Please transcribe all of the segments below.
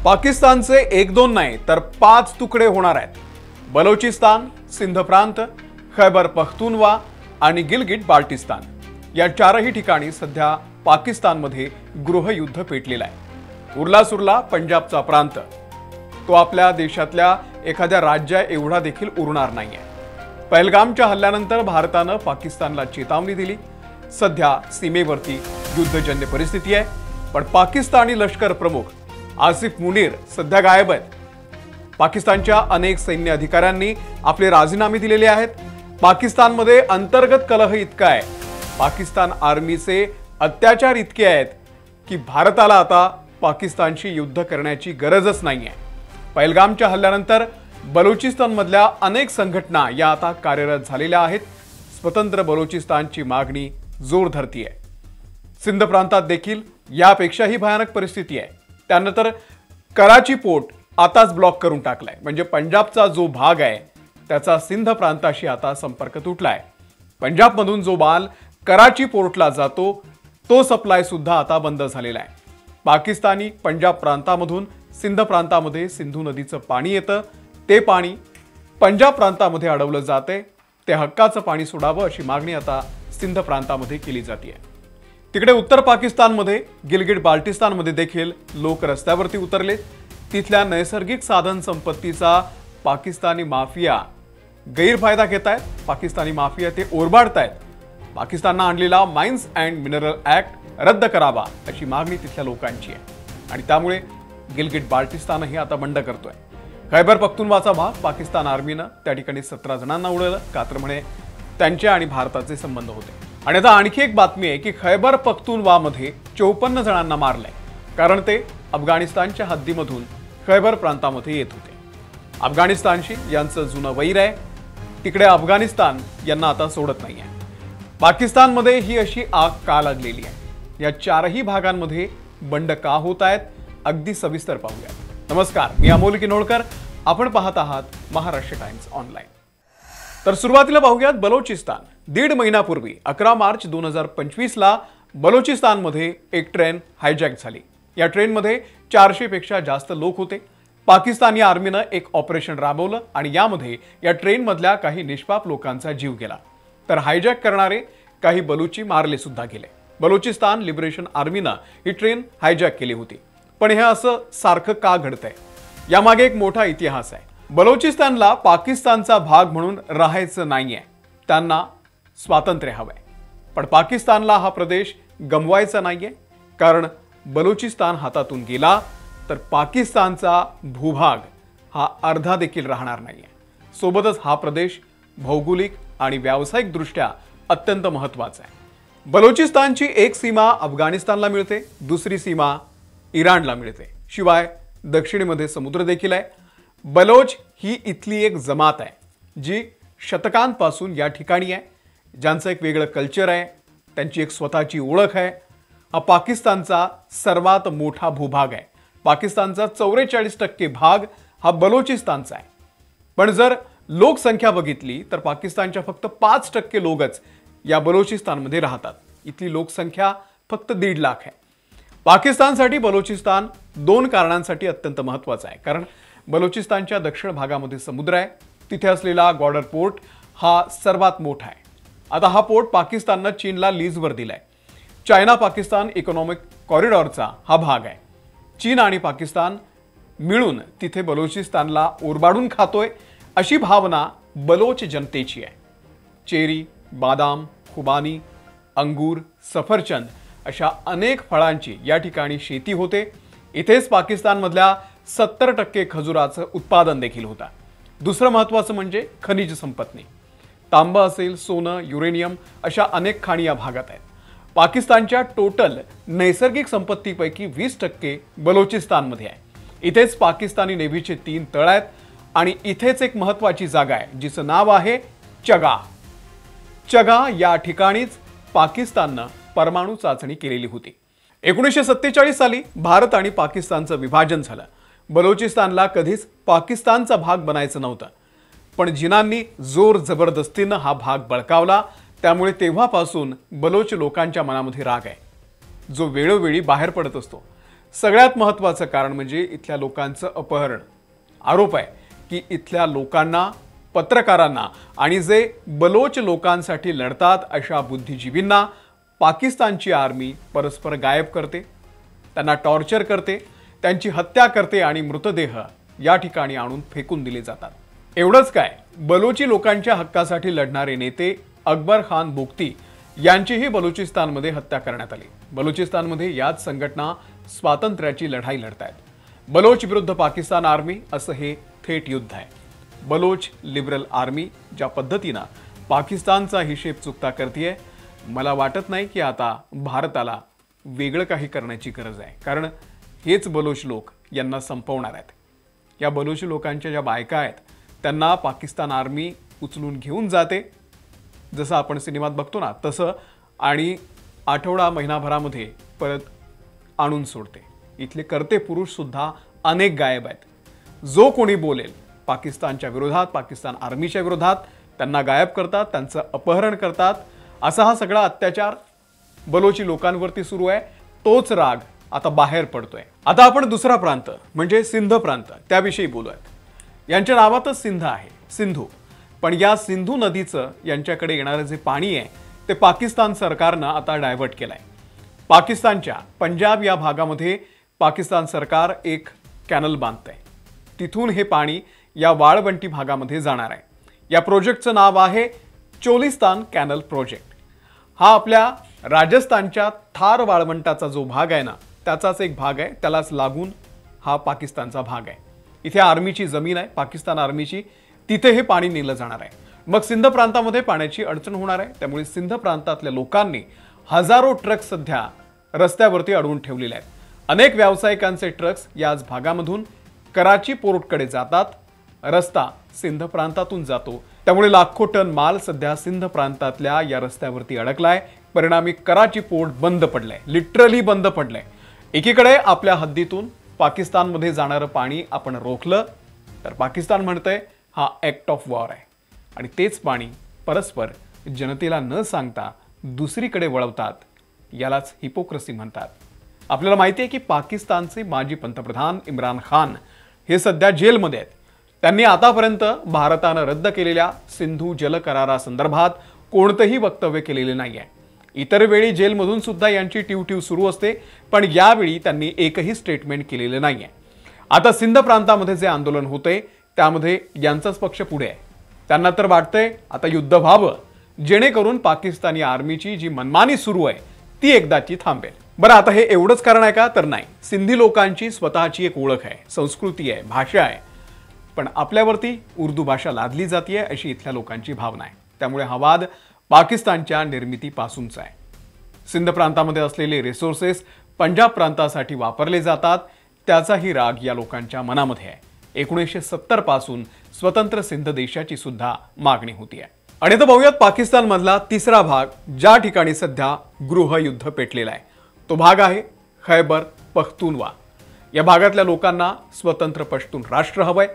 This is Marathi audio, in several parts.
पाकिस्तानचे 1-2 नाही तर 5 तुकडे होणार आहेत। बलोचिस्तान, सिंध प्रांत, खैबर पख्तूनवा आणि गिलगिट बाल्टिस्तान या चारही ठिकाणी सध्या पाकिस्तानमध्ये गृहयुद्ध पेटलेलं आहे। उरला पंजाबचा प्रांत, तो आपल्या देशातल्या एखाद्या राज्या एवढा देखील उरणार नाहीये। पहलगामच्या हल्ल्यानंतर भारतानं पाकिस्तानला चेतावणी दिली। सध्या सीमेवरती युद्धजन्य परिस्थिती आहे, पण पाकिस्तानी लष्कर प्रमुख आसिफ मुनीर सध्या गायब आहेत। पाकिस्तानच्या अनेक सैन्य अधिकाऱ्यांनी आपले राजीनामे दिलेले आहेत। पाकिस्तानमध्ये अंतर्गत कलह इतका आहे, पाकिस्तान आर्मीचे अत्याचार इतके आहेत की भारताला आता पाकिस्तानशी युद्ध करण्याची गरजच नाहीये। पहलगामच्या हल्ल्यानंतर बलुचिस्तानमधल्या अनेक संघटना या आता कार्यरत झालेल्या आहेत। स्वतंत्र बलुचिस्तानची मागणी जोर धरतीये। सिंध प्रांतात देखील यापेक्षाही भयानक परिस्थिती आहे। त्यानंतर कराची पोर्ट आताच ब्लॉक करून टाकलाय, म्हणजे पंजाबचा जो भाग आहे त्याचा सिंध प्रांताशी आता संपर्क तुटलाय। पंजाबमधून जो माल कराची पोर्टला जातो तो सप्लाय सुद्धा आता बंद झालेला आहे। पाकिस्तानी पंजाब प्रांतामधून सिंध प्रांतामध्ये सिंधू नदीचं पाणी येतं, ते पाणी पंजाब प्रांतामध्ये अडवलं जाते। ते हक्काचं पाणी सोडावं अशी मागणी आता सिंध प्रांतामध्ये केली जाते। तिकडे उत्तर पाकिस्तानमध्ये गिलगिट बाल्टिस्तानमध्ये देखील लोक रस्त्यावरती उतरले। तिथल्या नैसर्गिक साधन संपत्तीचा पाकिस्तानी माफिया गैरफायदा घेत आहेत। पाकिस्तानी माफिया ते ओरबाडतायत। पाकिस्ताननं आणलेला माइन्स अँड मिनरल ऍक्ट रद्द करावा अशी मागणी तिथल्या लोकांची आहे आणि त्यामुळे गिलगिट बाल्टिस्तानही आता बंड करतोय। खैबर पख्तूनवाचा भाग पाकिस्तान आर्मीनं त्या ठिकाणी 17 जणांना उडवलं, का तर म्हणे त्यांचे आणि भारताचे संबंध होते। आणि आता आणखी एक बातमी आहे की खैबर पख्तूनवामध्ये 54 जणांना मारलंय, कारण ते अफगाणिस्तानच्या हद्दीमधून खैबर प्रांतामध्ये येत होते। अफगाणिस्तानशी यांचं जुनं वैर आहे, तिकडे अफगाणिस्तान यांना आता सोडत नाहीये। पाकिस्तानमध्ये ही अशी आग का लागलेली आहे, या चारही भागांमध्ये बंड का होत आहेत, अगदी सविस्तर पाहूया। नमस्कार, मी अमोल किनोळकर, आपण पाहत आहात महाराष्ट्र टाइम्स ऑनलाईन। तर सुरुवातीला पाहूयात बलोचिस्तान। 1.5 महिन्यापूर्वी 11 मार्च 2025 ला बलोचिस्तानमध्ये एक ट्रेन हायजॅक झाली। या ट्रेनमध्ये 400 पेक्षा जास्त लोक होते। पाकिस्तानी आर्मीनं एक ऑपरेशन राबवलं आणि यामध्ये या ट्रेनमधल्या काही निष्पाप लोकांचा जीव गेला, तर हायजॅक करणारे काही बलुची मारले सुद्धा गेले। बलोचिस्तान लिबरेशन आर्मीनं ही ट्रेन हायजॅक केली होती, पण हे असं सारखं का घडतंय, यामागे एक मोठा इतिहास आहे। बलोचिस्तानला पाकिस्तानचा भाग म्हणून राहायचं नाहीये, त्यांना स्वातंत्र्य हवंय। पण पाकिस्तानला हा प्रदेश गमवायचा नाहीये, कारण बलोचिस्तान हातातून गेला तर पाकिस्तानचा भूभाग हा अर्धा देखील राहणार नाहीये। सोबतच हा प्रदेश भौगोलिक आणि व्यावसायिक दृष्ट्या अत्यंत महत्त्वाचा आहे। बलोचिस्तानची एक सीमा अफगाणिस्तानला मिळते, दुसरी सीमा इराणला मिळते, शिवाय दक्षिणेमध्ये समुद्र देखील आहे। बलोच ही इथली एक जमात आहे जी शतकांपासून या ठिकाणी आहे, ज्यांचं एक वेगळं कल्चर आहे, त्यांची एक स्वतःची ओळख आहे। हा पाकिस्तानचा सर्वात मोठा भूभाग आहे। पाकिस्तानचा 44% भाग हा बलोचिस्तानचा आहे। पण जर लोकसंख्या बघितली तर पाकिस्तानच्या फक्त 5% लोकच या बलोचिस्तानमध्ये राहतात। इथली लोकसंख्या फक्त 1.5 लाख आहे। पाकिस्तानसाठी बलोचिस्तान 2 कारणांसाठी अत्यंत महत्त्वाचा आहे, कारण बलोचिस्तानच्या दक्षिण भागामध्ये समुद्र आहे, तिथे असलेला ग्वाडर पोर्ट हा सर्वात मोठा आहे। आता हा पोर्ट पाकिस्ताननं चीनला लीजवर दिलाय। चायना पाकिस्तान इकॉनॉमिक कॉरिडॉरचा हा भाग आहे। चीन आणि पाकिस्तान मिळून तिथे बलोचिस्तानला ओरबाडून खातोय अशी भावना बलोच जनतेची आहे। चेरी, बादाम, खुबानी, अंगूर, सफरचंद अशा अनेक फळांची या ठिकाणी शेती होते। इथेच पाकिस्तानमधल्या 70% खजुराचं उत्पादन देखील होतं। दुसरं महत्त्वाचं म्हणजे खनिज संपत्ती, तांबा असेल, सोनं, युरेनियम अशा अनेक खाणी या भागात आहेत। पाकिस्तानच्या टोटल नैसर्गिक संपत्तीपैकी 20% बलोचिस्तानमध्ये आहे। इथेच पाकिस्तानी नेव्हीचे 3 तळ आहेत आणि इथेच एक महत्त्वाची जागा आहे जिचं नाव आहे चगा। चगा या ठिकाणीच पाकिस्ताननं परमाणु चाचणी केलेली होती। 1947 साली भारत आणि पाकिस्तानचं विभाजन झालं। बलोचिस्तानला कधीच पाकिस्तानचा भाग बनायचं नव्हतं, पण जिनांनी जोर जबरदस्तीनं हा भाग बळकावला, त्यामुळे तेव्हापासून बलोच लोकांच्या मनामध्ये राग आहे, जो वेळोवेळी बाहेर पडत असतो। सगळ्यात महत्त्वाचं कारण म्हणजे इथल्या लोकांचं अपहरण। आरोप आहे की इथल्या लोकांना, पत्रकारांना आणि जे बलोच लोकांसाठी लढतात अशा बुद्धिजीवींना पाकिस्तानची आर्मी परस्पर गायब करते, त्यांना टॉर्चर करते, त्यांची हत्या करते आणि मृतदेह या ठिकाणी आणून फेकून दिले जातात। एवढंच काय, बलोची लोकांच्या हक्कासाठी लढणारे नेते अकबर खान बुगटी यांचीही बलुचिस्तानमध्ये हत्या करण्यात आली। बलुचिस्तानमध्ये याच संघटना स्वातंत्र्याची लढाई लढतायत। बलोच विरुद्ध पाकिस्तान आर्मी असं हे थेट युद्ध आहे। बलोच लिबरल आर्मी ज्या पद्धतीनं पाकिस्तानचा हिशेब चुकता करतेय, मला वाटत नाही की आता भारताला वेगळं काही करण्याची गरज आहे, कारण हेच बलोच लोक यांना संपवणार आहेत। या बलोच लोकांच्या ज्या बायका आहेत त्यांना पाकिस्तान आर्मी उचलून घेऊन जाते, जसं आपण सिनेमात बघतो ना तसं, आणि आठवडा महिनाभरामध्ये परत आणून सोडते। इथले कर्ते पुरुष सुद्धा अनेक गायब आहेत। जो कोणी बोलेल पाकिस्तानच्या विरोधात, पाकिस्तान आर्मीच्या विरोधात, त्यांना गायब करतात, त्यांचं अपहरण करतात। असा हा सगळा अत्याचार बलोची लोकांवरती सुरू आहे। तोच राग आता बाहेर पडतोय। आता आपण दुसरा प्रांत म्हणजे सिंध प्रांत त्याविषयी बोलूयात। यांच्या नावातच सिंध आहे, सिंधू। पण या सिंधू नदीचं यांच्याकडे येणारे जे पाणी आहे ते पाकिस्तान सरकारनं आता डायव्हर्ट केलंय। पाकिस्तानच्या पंजाब या भागामध्ये पाकिस्तान सरकार एक कॅनल बांधतंय, तिथून हे पाणी या वाळवंटी भागामध्ये जाणार आहे। या प्रोजेक्टचं नाव आहे चोलिस्तान कॅनल प्रोजेक्ट। हा आपल्या राजस्थानच्या थार वाळवंटाचा जो भाग आहे ना त्याचाच एक भाग आहे, त्यालाच लागून हा पाकिस्तानचा भाग आहे। इथे आर्मीची जमीन आहे, पाकिस्तान आर्मीची, तिथे हे पाणी नेलं जाणार आहे। मग सिंध प्रांतामध्ये पाण्याची अडचण होणार आहे, त्यामुळे सिंध प्रांतातल्या लोकांनी हजारो ट्रक्स सध्या रस्त्यावरती अडवून ठेवलेले आहेत। अनेक व्यावसायिकांचे ट्रक्स याच भागामधून कराची पोर्टकडे जातात, रस्ता सिंध प्रांतातून जातो, त्यामुळे लाखो टन माल सध्या सिंध प्रांतातल्या या रस्त्यावरती अडकलाय। परिणामी कराची पोर्ट बंद पडलंय, लिटरली बंद पडलंय। एकीकडे आपल्या हद्दीतून पाकिस्तानमध्ये जाणारं पाणी आपण रोखलं तर पाकिस्तान म्हणतंय हा ॲक्ट ऑफ वॉर आहे, आणि तेच पाणी परस्पर जनतेला न सांगता दुसरीकडे वळवतात। यालाच हिपोक्रेसी म्हणतात। आपल्याला माहिती आहे की पाकिस्तानचे माजी पंतप्रधान इम्रान खान हे सध्या जेलमध्ये आहेत। त्यांनी आतापर्यंत भारतानं रद्द केलेल्या सिंधू जल करारासंदर्भात कोणतेही वक्तव्य केलेले नाहीये। इतर वेळी जेलमधून सुद्धा यांची टिवटिव सुरू असते, पण यावेळी त्यांनी एकही स्टेटमेंट केलेले नाहीये। आता सिंध प्रांतामध्ये जे आंदोलन होते त्यामध्ये यांचाच पक्ष पुढे आहे। त्यांना तर वाटतंय आता युद्ध व्हावं, जेणेकरून पाकिस्तानी आर्मीची जी मनमानी सुरू आहे ती एकदाची थांबेल। बरं, आता हे एवढंच कारण आहे का? तर नाही। सिंधी लोकांची स्वतःची एक ओळख आहे, संस्कृती आहे, भाषा आहे, पण आपल्यावरती उर्दू भाषा लादली जाते अशी इथल्या लोकांची भावना आहे। त्यामुळे हा वाद पाकिस्तानच्या निर्मितीपासूनचा आहे। सिंध प्रांतामध्ये असलेले रिसोर्सेस पंजाब प्रांतासाठी वापरले जातात, त्याचाही राग या लोकांच्या मनामध्ये आहे। 1970 पासून स्वतंत्र सिंध देशाची सुद्धा मागणी होती आहे। आणि आता बघूयात पाकिस्तान मधला तिसरा भाग, ज्या ठिकाणी सध्या गृहयुद्ध पेटलेला आहे। तो भाग आहे खैबर पख्तूनवा। या भागातल्या लोकांना स्वतंत्र पश्तून राष्ट्र हवंय।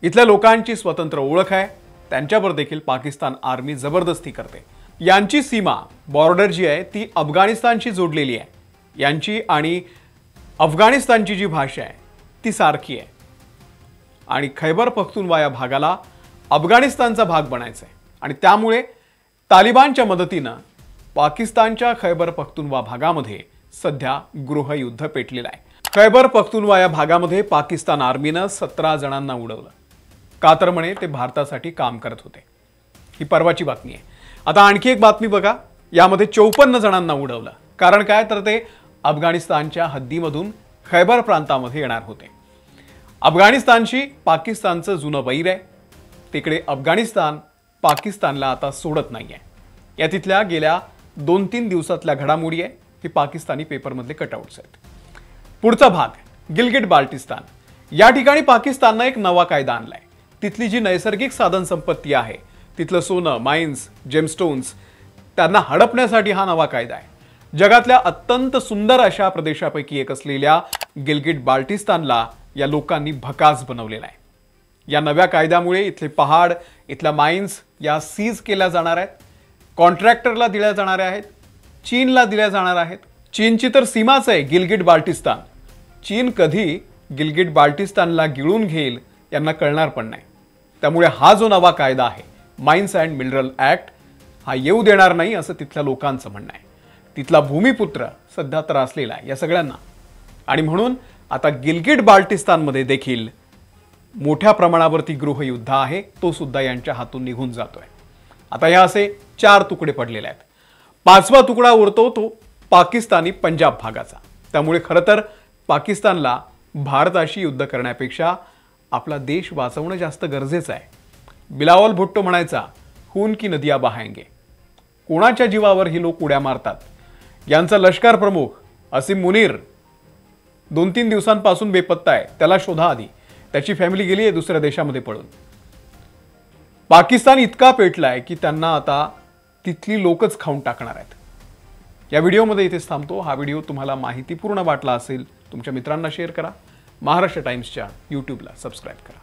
इथल्या लोकांची स्वतंत्र ओळख आहे, त्यांच्यावर देखील पाकिस्तान आर्मी जबरदस्ती करते। यांची सीमा बॉर्डर जी आहे ती अफगाणिस्तानशी जोडलेली आहे। यांची आणि अफगाणिस्तानची जी भाषा आहे ती सारखी आहे, आणि खैबर पख्तूनवा या भागाला अफगाणिस्तानचा भाग बनायचा आहे, आणि त्यामुळे तालिबानच्या मदतीनं पाकिस्तानच्या खैबर पख्तूनवा भागामध्ये सध्या गृहयुद्ध पेटलेलं आहे। खैबर पख्तूनवा या भागामध्ये पाकिस्तान आर्मीनं 17 जणांना उडवलं, का तर म्हणे ते भारतासाठी काम करत होते। ही परवाची बातमी आहे। आता आणखी एक बातमी बघा, यामध्ये 54 जणांना उडवलं। कारण काय? तर ते अफगाणिस्तानच्या हद्दीमधून खैबर प्रांतामध्ये येणार होते। अफगाणिस्तानशी पाकिस्तानचं जुनं वैर आहे, तिकडे अफगाणिस्तान पाकिस्तानला आता सोडत नाहीये। या तिथल्या गेल्या 2-3 दिवसातल्या घडामोडी आहे, ही पाकिस्तानी पेपरमधले कटआउट्स आहेत। पुढचा भाग गिलगिट बाल्टिस्तान। या ठिकाणी पाकिस्तानने एक नवा कायदा आणलाय। तिथली जी नैसर्गिक साधन संपत्ती आहे, तिथलं सोनं, माइन्स, जेमस्टोन्स, त्यांना हडपण्यासाठी हा नवा कायदा आहे। जगातल्या अत्यंत सुंदर अशा प्रदेशापैकी एक असलेल्या गिलगिट बाल्टिस्तानला या लोकांनी भकास बनवलेला आहे। या नव्या कायद्यामुळे इथले पहाड, इथल्या माइन्स या सीज केल्या जाणार आहेत, कॉन्ट्रॅक्टरला दिल्या जाणार आहेत, चीनला दिल्या जाणार आहेत। चीनची तर सीमाच आहे गिलगिट बाल्टिस्तान। चीन कधी गिलगिट बाल्टिस्तानला गिळून घेईल यांना कळणार पण नाही. त्यामुळे हा जो नवा कायदा आहे माइन्स अँड मिनरल ऍक्ट हा येऊ देणार नाही असं तिथल्या लोकांचं म्हणणं आहे. तिथला भूमिपुत्र सध्या त्रासलेला आहे या सगळ्यांना. आणि म्हणून आता गिलगिट बाल्टिस्तानमध्ये देखील मोठ्या प्रमाणावरती गृहयुद्ध आहे, तो सुद्धा यांच्या हातून निघून जातोय. आता या असे 4 तुकडे पडलेले आहेत. 5वा तुकडा उरतो तो पाकिस्तानी पंजाब भागाचा. त्यामुळे खरं तर पाकिस्तानला भारताशी युद्ध करण्यापेक्षा आपला देश वाचवणं जास्त गरजेचं आहे. बिलावल भुट्टो म्हणायचा, खून की नदिया बहाएंगे. कोणाच्या जीवावर ही लोक उड्या मारतात. यांचा लष्कर प्रमुख असीम मुनीर 2-3 दिवसांपासून बेपत्ता आहे. त्याला शोधा आधी. त्याची फॅमिली गेली आहे दुसऱ्या देशामध्ये पळून. पाकिस्तान इतका पेटलाय की त्यांना आता तिथली लोकच खाऊन टाकणार आहेत. या व्हिडिओमध्ये इथेच थांबतो. हा व्हिडिओ तुम्हाला माहितीपूर्ण वाटला असेल तुमच्या मित्रांना शेअर करा. महाराष्ट्र टाइम्सच्या यूट्यूबला सबस्क्राईब करा.